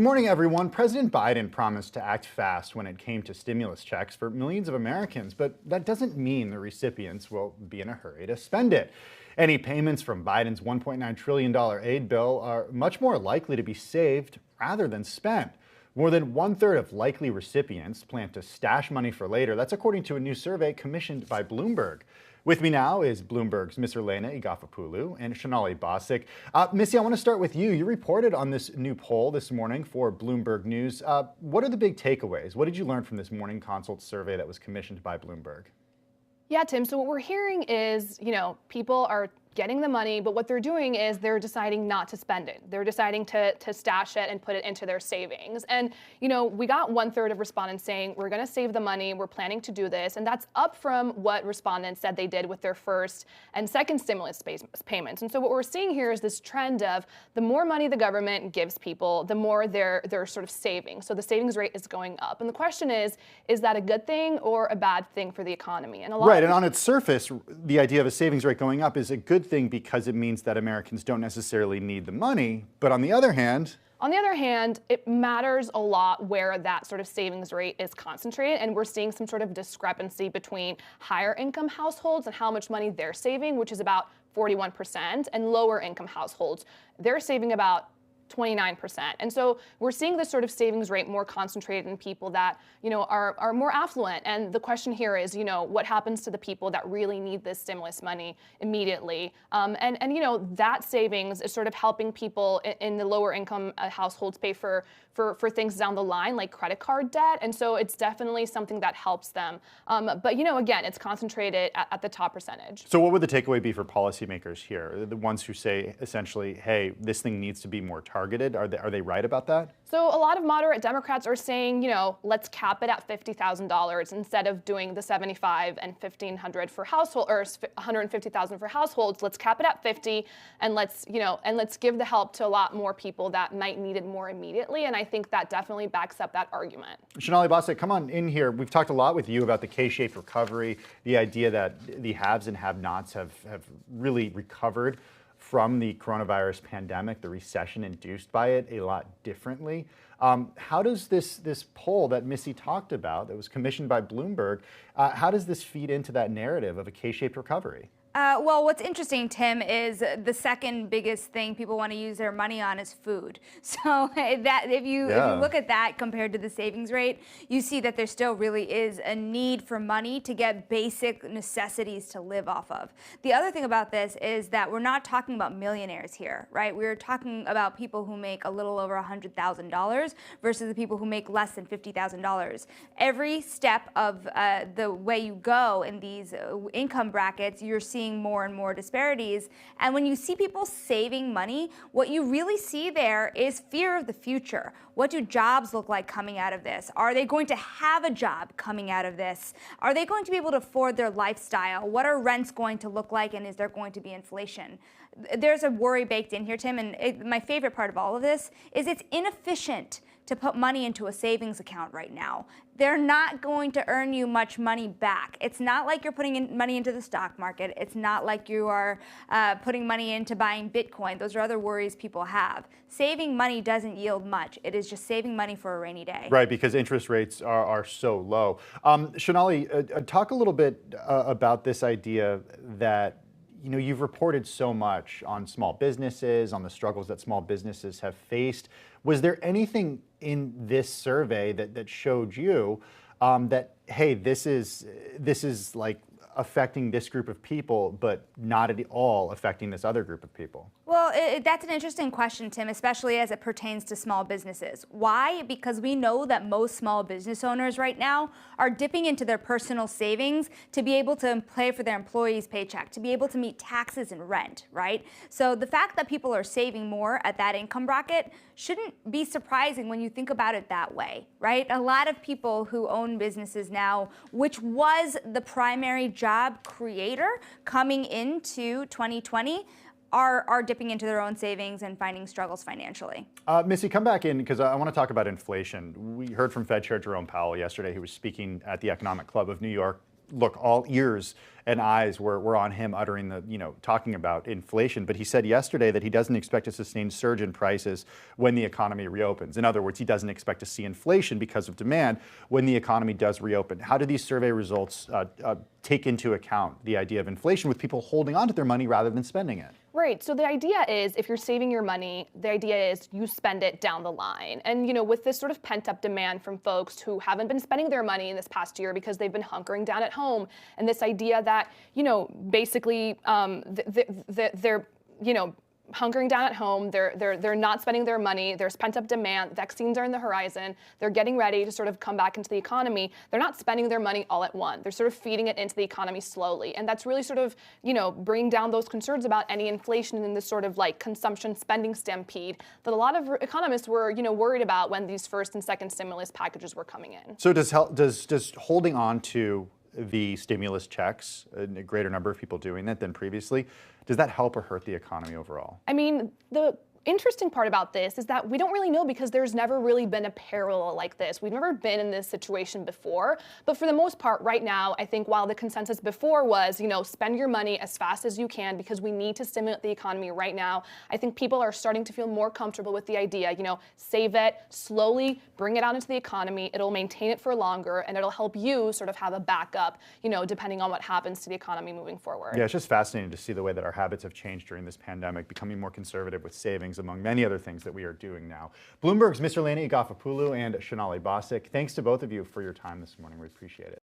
Good morning, everyone. President Biden promised to act fast when it came to stimulus checks for millions of Americans, but that doesn't mean the recipients will be in a hurry to spend it. Any payments from Biden's $1.9 trillion aid bill are much more likely to be saved rather than spent. More than one-third of likely recipients plan to stash money for later. That's according to a new survey commissioned by Bloomberg. With me now is Bloomberg's Ms. Elena Igafopoulou and Shonali Bosick. Missy, I want to start with you. You reported on this new poll this morning for Bloomberg News. What are the big takeaways? What did you learn from this morning consult survey that was commissioned by Bloomberg? Yeah, Tim. So what we're hearing is, people are getting the money, but what they're doing is they're deciding not to spend it. They're deciding to stash it and put it into their savings. And, we got one-third of respondents saying, we're going to save the money, we're planning to do this. And that's up from what respondents said they did with their first and second stimulus payments. And so what we're seeing here is this trend of the more money the government gives people, the more they're sort of saving. So the savings rate is going up. And the question is that a good thing or a bad thing for the economy? And Right, and on its surface, the idea of a savings rate going up is a good thing because it means that Americans don't necessarily need the money. But on the other hand, it matters a lot where that sort of savings rate is concentrated, and we're seeing some sort of discrepancy between higher income households and how much money they're saving, which is about 41%, and lower income households, they're saving about 29%. And so we're seeing this sort of savings rate more concentrated in people that, are more affluent. And the question here is, what happens to the people that really need this stimulus money immediately? And that savings is sort of helping people in the lower income households pay for things down the line, like credit card debt. And so it's definitely something that helps them. But, again, it's concentrated at the top percentage. So what would the takeaway be for policymakers here? The ones who say essentially, hey, this thing needs to be more targeted. Are they right about that? So a lot of moderate Democrats are saying, let's cap it at $50,000 instead of doing the $75,000 and $1,500 for household, or $150,000 for households. Let's cap it at 50, and let's give the help to a lot more people that might need it more immediately. And I think that definitely backs up that argument. Shonali Bosick, come on in here. We've talked a lot with you about the K-shaped recovery, the idea that the haves and have-nots have really recovered from the coronavirus pandemic, the recession induced by it, a lot differently. How does this poll that Missy talked about, that was commissioned by Bloomberg, how does this feed into that narrative of a K-shaped recovery? Well, what's interesting, Tim, is the second biggest thing people want to use their money on is food. So if you look at that compared to the savings rate, you see that there still really is a need for money to get basic necessities to live off of. The other thing about this is that we're not talking about millionaires here, right? We're talking about people who make a little over $100,000 versus the people who make less than $50,000. Every step of the way you go in these income brackets, you're seeing more and more disparities. And when you see people saving money, what you really see there is fear of the future. What do jobs look like coming out of this? Are they going to have a job coming out of this? Are they going to be able to afford their lifestyle? What are rents going to look like, and is there going to be inflation? There's a worry baked in here, Tim, and my favorite part of all of this is it's inefficient to put money into a savings account right now. They're not going to earn you much money back. It's not like you're putting money into the stock market. It's not like you are putting money into buying Bitcoin. Those are other worries people have. Saving money doesn't yield much. It is just saving money for a rainy day. Right, because interest rates are so low. Shonali, talk a little bit about this idea that you've reported so much on small businesses, on the struggles that small businesses have faced. Was there anything in this survey that showed you that, hey, this is like affecting this group of people, but not at all affecting this other group of people? Well, that's an interesting question, Tim, especially as it pertains to small businesses. Why? Because we know that most small business owners right now are dipping into their personal savings to be able to pay for their employees' paycheck, to be able to meet taxes and rent, right? So the fact that people are saving more at that income bracket shouldn't be surprising when you think about it that way, right? A lot of people who own businesses now, which was the primary job creator coming into 2020, are dipping into their own savings and finding struggles financially. Missy, come back in because I want to talk about inflation. We heard from Fed Chair Jerome Powell yesterday, who was speaking at the Economic Club of New York look, all ears and eyes were on him uttering talking about inflation. But he said yesterday that he doesn't expect a sustained surge in prices when the economy reopens. In other words, he doesn't expect to see inflation because of demand when the economy does reopen. How do these survey results take into account the idea of inflation with people holding on to their money rather than spending it? Right. So the idea is if you're saving your money, the idea is you spend it down the line. And, with this sort of pent up demand from folks who haven't been spending their money in this past year because they've been hunkering down at home, and this idea that, basically they're, hunkering down at home, they're not spending their money, there's pent-up demand, vaccines are in the horizon, they're getting ready to sort of come back into the economy, they're not spending their money all at once, they're sort of feeding it into the economy slowly. And that's really sort of, bringing down those concerns about any inflation in this sort of like consumption spending stampede that a lot of economists were, worried about when these first and second stimulus packages were coming in. So does holding on to the stimulus checks, a greater number of people doing that than previously, does that help or hurt the economy overall? I mean, the interesting part about this is that we don't really know because there's never really been a parallel like this. We've never been in this situation before. But for the most part, right now, I think while the consensus before was, spend your money as fast as you can because we need to stimulate the economy right now, I think people are starting to feel more comfortable with the idea, save it, slowly bring it out into the economy. It'll maintain it for longer and it'll help you sort of have a backup, depending on what happens to the economy moving forward. Yeah, it's just fascinating to see the way that our habits have changed during this pandemic, becoming more conservative with savings, among many other things that we are doing now. Bloomberg's Mr. Lani Igafopoulou and Shonali Bosick, thanks to both of you for your time this morning. We appreciate it.